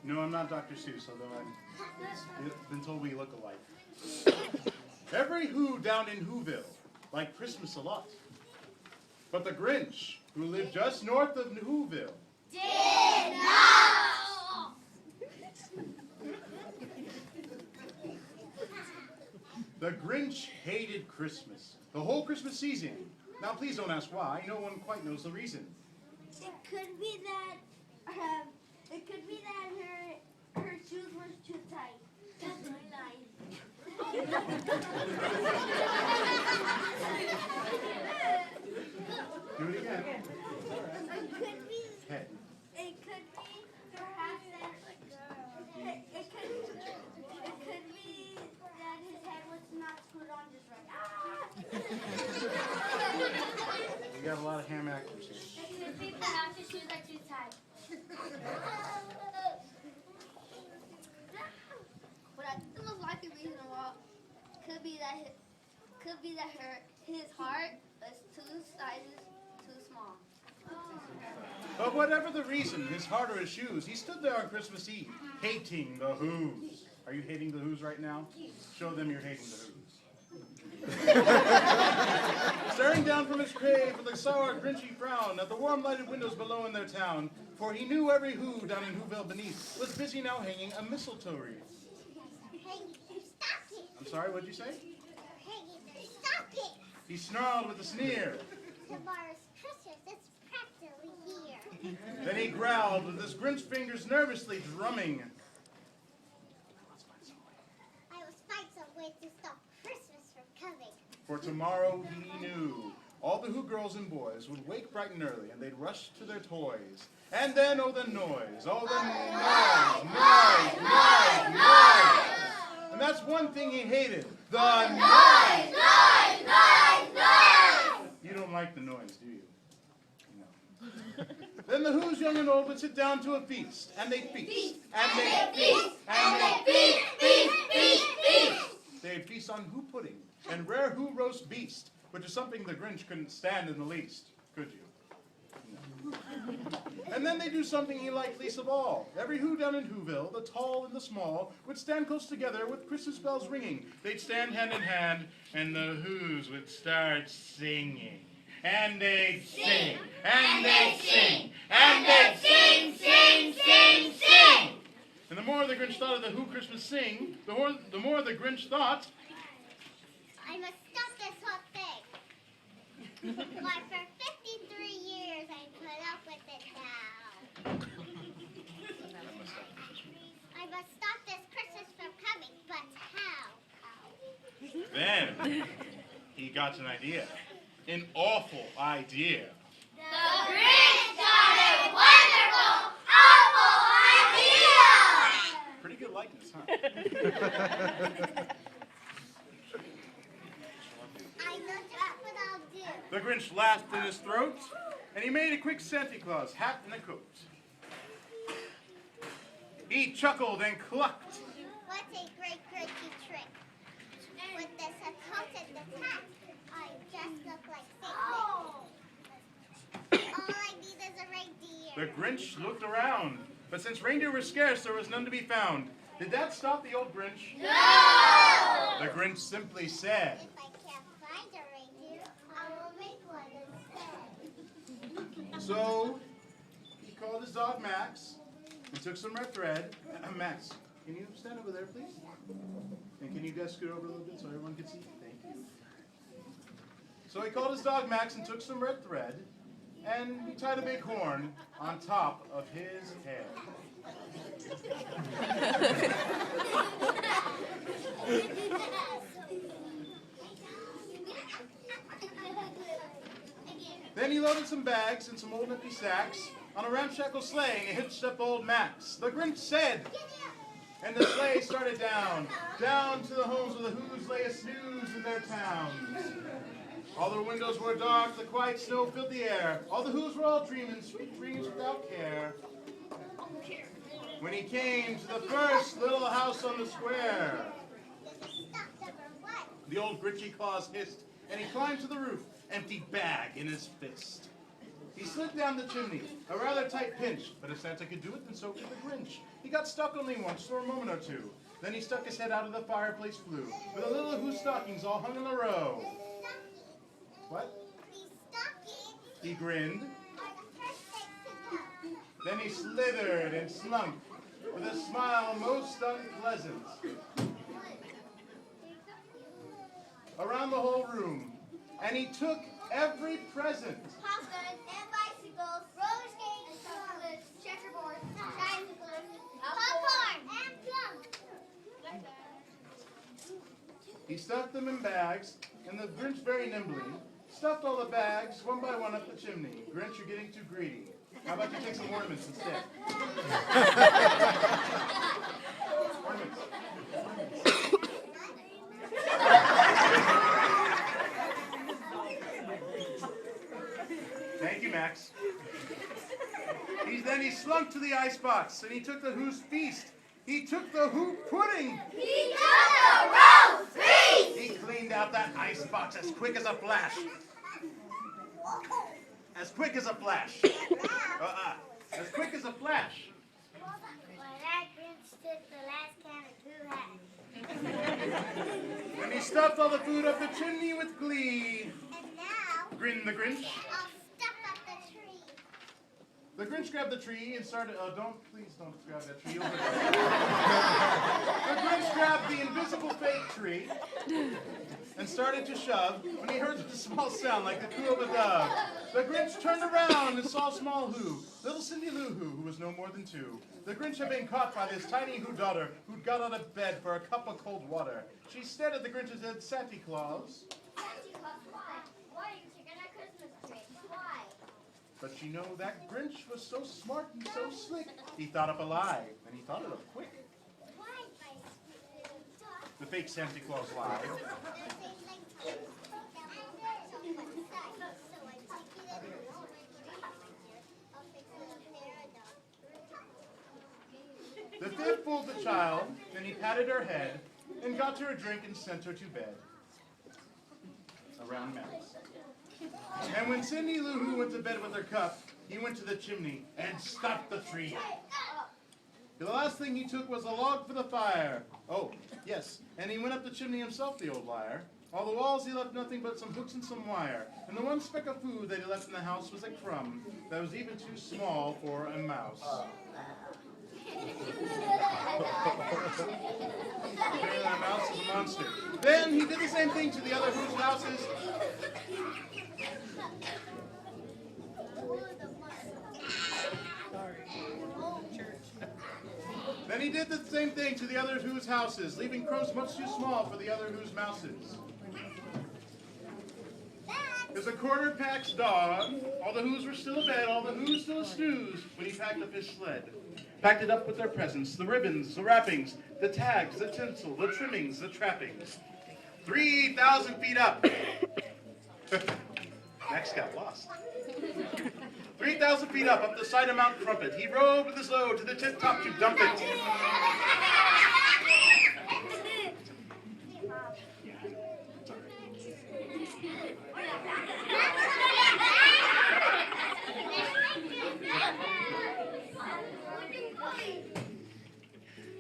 No, I'm not Dr. Seuss, although I've been told we look alike. Every Who down in Whoville liked Christmas a lot. But the Grinch, who lived just north of Whoville, did not! The Grinch hated Christmas, the whole Christmas season. Now please don't ask why, no one quite knows the reason. It could be that her shoes were too tight. That's my line. Do it again. It could be. Head. It could be perhaps that. It could be that his head was not screwed on just right. We got a lot of ham actors here. It could be perhaps his shoes are too tight. But I think the most likely reason of all could be that his heart is two sizes too small. But whatever the reason, his heart or his shoes, he stood there on Christmas Eve, hating the Who's. Are you hating the Who's right now? Show them you're hating the Who's. Staring down from his grave with a sour, grinchy frown at the warm lighted windows below in their town, for he knew every Who down in Whoville beneath was busy now hanging a mistletoe wreath. I'm sorry, what'd you say? Stop it! He snarled with a sneer. Tomorrow's Christmas, it's practically here. Then he growled with his Grinch fingers nervously drumming. I will find some way to stop Christmas from coming. For tomorrow he knew all the Who girls and boys would wake bright and early, and they'd rush to their toys. And then, oh the noise, noise. And that's one thing he hated, the noise. You don't like the noise, do you? No. Then the Who's young and old would sit down to a feast, and they'd feast, and they'd feast. They'd feast on Who pudding and rare Who roast beast, which is something the Grinch couldn't stand in the least, could you? No. And then they do something he liked least of all. Every Who down in Whoville, the tall and the small, would stand close together with Christmas bells ringing. They'd stand hand in hand, and the Who's would start singing. And they'd sing, and they'd sing, and they'd sing. And the more the Grinch thought of the Who Christmas sing, the more the Grinch thought, I must stop this whole thing. But for 53 years, I put up with it now. I must stop this Christmas from coming, but how? then he got an idea. An awful idea. The Grinch got a wonderful, awful idea! Pretty good likeness, huh? I know just what I'll do. The Grinch laughed in his throat, and he made a quick Santa Claus hat and a coat. He chuckled and clucked. What a great Grinchy trick. With this coat and this hat, I just look like Santa. All I need is a reindeer. The Grinch looked around, but since reindeer were scarce, there was none to be found. Did that stop the old Grinch? No! The Grinch simply said, If I can't find a reindeer, I will make one instead. so he called his dog Max and took some red thread. Max, can you stand over there, please? And can you guys scoot over a little bit so everyone can see? Thank you. So he called his dog Max and took some red thread, and he tied a big horn on top of his head. Then he loaded some bags and some old empty sacks on a ramshackle sleigh, and he hitched up old Max. The Grinch said, and the sleigh started down to the homes where the Who's lay a snooze in their towns. All their windows were dark, the quiet snow filled the air. All the Who's were all dreaming sweet dreams without care. When he came to the first little house on the square, the old Grinchy Claus hissed, and he climbed to the roof, empty bag in his fist. He slid down the chimney, a rather tight pinch, but if Santa could do it, then so could the Grinch. He got stuck only once for a moment or two. Then he stuck his head out of the fireplace flue, with a little whose stockings all hung in a row. What? He grinned. Then he slithered and slunk, with a smile most unpleasant, around the whole room, and he took every present. Popcorn and bicycles, roller skates and chocolates, checkerboard, tricycles, popcorn and plums. He stuffed them in bags, and the Grinch very nimbly stuffed all the bags one by one up the chimney. Grinch, you're getting too greedy. How about you take some ornaments instead? Ornaments. Thank you, Max. Then he slunk to the icebox, and he took the Who's feast. He took the Who pudding. He took the roast beef. He cleaned out that icebox as quick as a flash. As quick as a flash. As quick as a flash. Well, that Grinch took the last can of Who hat. And he stuffed all the food up the chimney with glee. And now, Grinned the Grinch. I'll stuff up the tree. The Grinch grabbed the tree and started. Please don't grab that tree. The Grinch grabbed the invisible fake tree and started to shove when he heard a small sound like the coo of a dove. The Grinch turned around and saw small Who, little Cindy Lou Who was no more than 2. The Grinch had been caught by this tiny Who daughter who'd got out of bed for a cup of cold water. She stared at the Grinch and said, "Santa Claus." Santa Claus, why? Why are you taking our Christmas tree? Why? But you know, that Grinch was so smart and so slick, he thought up a lie, and he thought it up quick. Why, my sweet little dog? The fake Santa Claus lied. The fifth fooled the child, then he patted her head, and got her a drink and sent her to bed. Around Max. And when Cindy Lou Who went to bed with her cup, he went to the chimney and stuffed the tree. The last thing he took was a log for the fire. Oh, yes, and he went up the chimney himself, the old liar. All the walls he left nothing but some hooks and some wire. And the one speck of food that he left in the house was a crumb that was even too small for a mouse. Apparently a mouse is a monster. Then he did the same thing to the other Who's houses. Then he did the same thing to the other Who's houses, leaving crumbs much too small for the other Who's mouses. There's a quarter past dawn. All the Who's were still abed, all the Who's still snooze when he packed up his sled. Packed it up with their presents, the ribbons, the wrappings, the tags, the tinsel, the trimmings, the trappings. 3,000 feet up. Max got lost. 3,000 feet up the side of Mount Crumpet. He rode with his load to the tip top to dump it.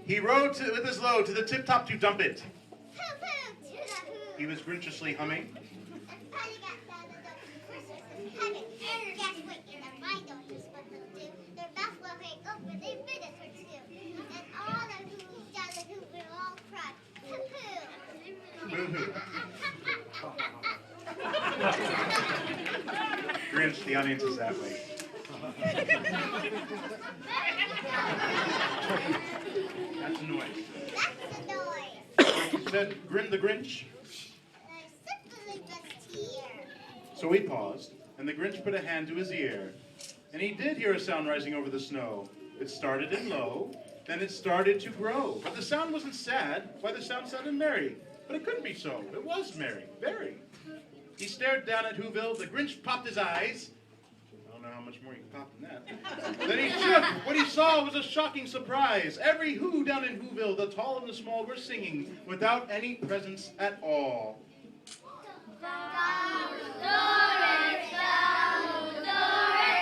He rode with his load to the tip top to dump it. He was Grinchiously humming. Grinch, the audience is that way. That's a noise. That's the noise. He said, "Grin the Grinch." Simply just here. So he paused, and the Grinch put a hand to his ear. And he did hear a sound rising over the snow. It started in low, then it started to grow. But the sound wasn't sad. Why, the sound sounded merry. But it couldn't be so. It was merry, very. He stared down at Whoville. The Grinch popped his eyes. I don't know how much more you can pop than that. Then he shook. What he saw was a shocking surprise. Every Who down in Whoville, the tall and the small, were singing without any presents at all. Down, Doris, down, Doris.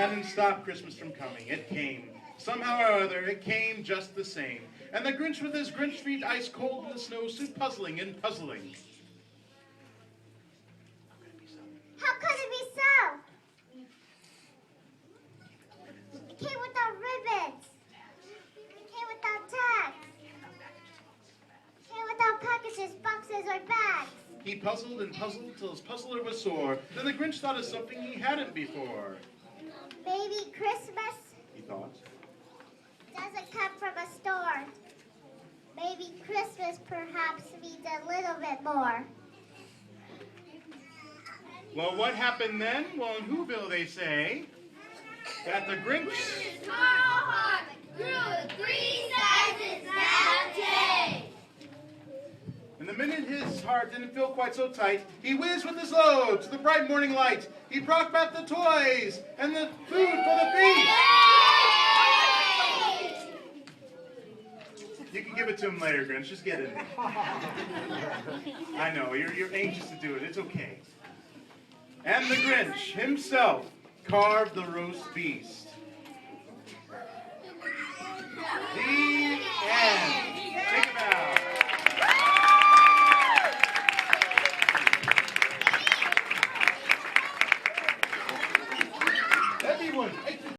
hadn't stopped Christmas from coming. It came. Somehow or other, it came just the same. And the Grinch with his Grinch feet ice cold in the snow stood puzzling and puzzling. How could it be so? It came without ribbons. It came without tags. It came without packages, boxes, or bags. He puzzled and puzzled till his puzzler was sore. Then the Grinch thought of something he hadn't before. Maybe Christmas He thought. doesn't come from a store. Maybe Christmas perhaps means a little bit more. Well, what happened then? Well, in Whoville they say that the Grinch... grew 3 sizes that day. And the minute his heart didn't feel quite so tight, he whizzed with his load to the bright morning light. He brought back the toys and the food for the feast. You can give it to him later, Grinch. Just get in there. I know, you're anxious to do it. It's okay. And the Grinch himself carved the roast beast.